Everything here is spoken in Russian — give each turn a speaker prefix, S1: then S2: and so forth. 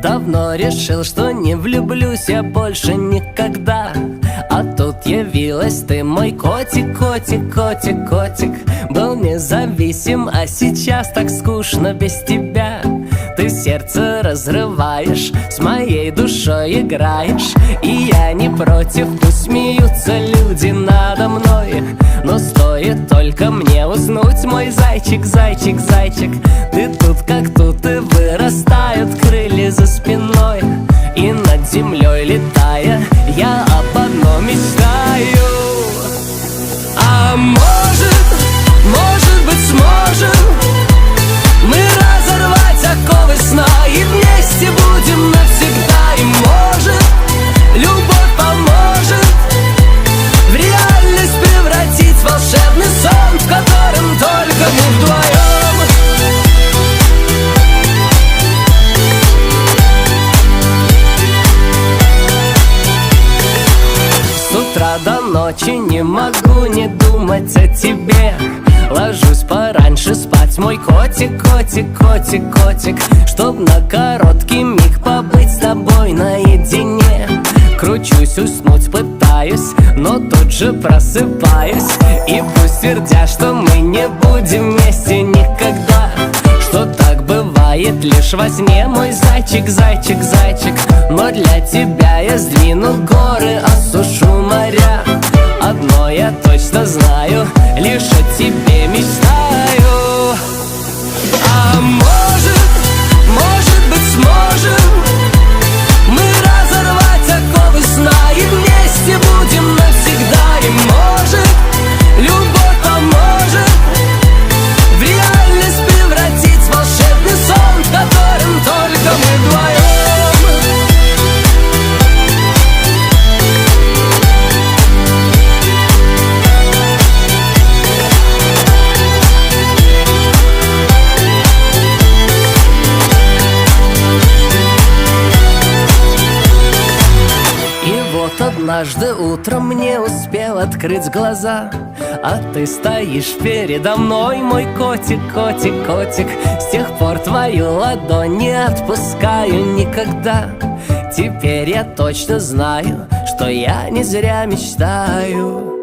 S1: Давно решил, что не влюблюсь я больше никогда. А тут явилась ты, мой котик, котик, котик, котик. Был независим, а сейчас так скучно без тебя. Ты сердце разрываешь, с моей душой играешь. И я не против, пусть смеются люди надо мной. Но стоит только мне уснуть, мой зайчик, зайчик, зайчик. Ты тут как тут, и вырастают крылья за спиной. И над землей летая, я об одном мечтаю. А может быть сможем мы разорвать оковы сна и вместе будем навсегда. И может любовь поможет в реальность превратить волшебный сон, в котором только мы вдвоем. С утра до ночи не могу не думать о тебе. Ложусь пораньше спать, мой котик, котик, котик, котик, чтоб на короткий миг побыть с тобой наедине. Кручусь, уснуть пытаюсь, но тут же просыпаюсь. И пусть твердят, что мы не будем вместе никогда, что так бывает лишь во сне, мой зайчик, зайчик, зайчик. Но для тебя я сдвину горы, осушу моря. Одно я точно знаю, лишь о тебе мечтаю. А может быть сможем мы разорвать оковы сна и вместе будем навсегда. И может любовь поможет в реальность превратить волшебный сон, в котором только мы вдвоем. Однажды утром не успел открыть глаза, а ты стоишь передо мной, мой котик, котик, котик. С тех пор твою ладонь не отпускаю никогда. Теперь я точно знаю, что я не зря мечтаю.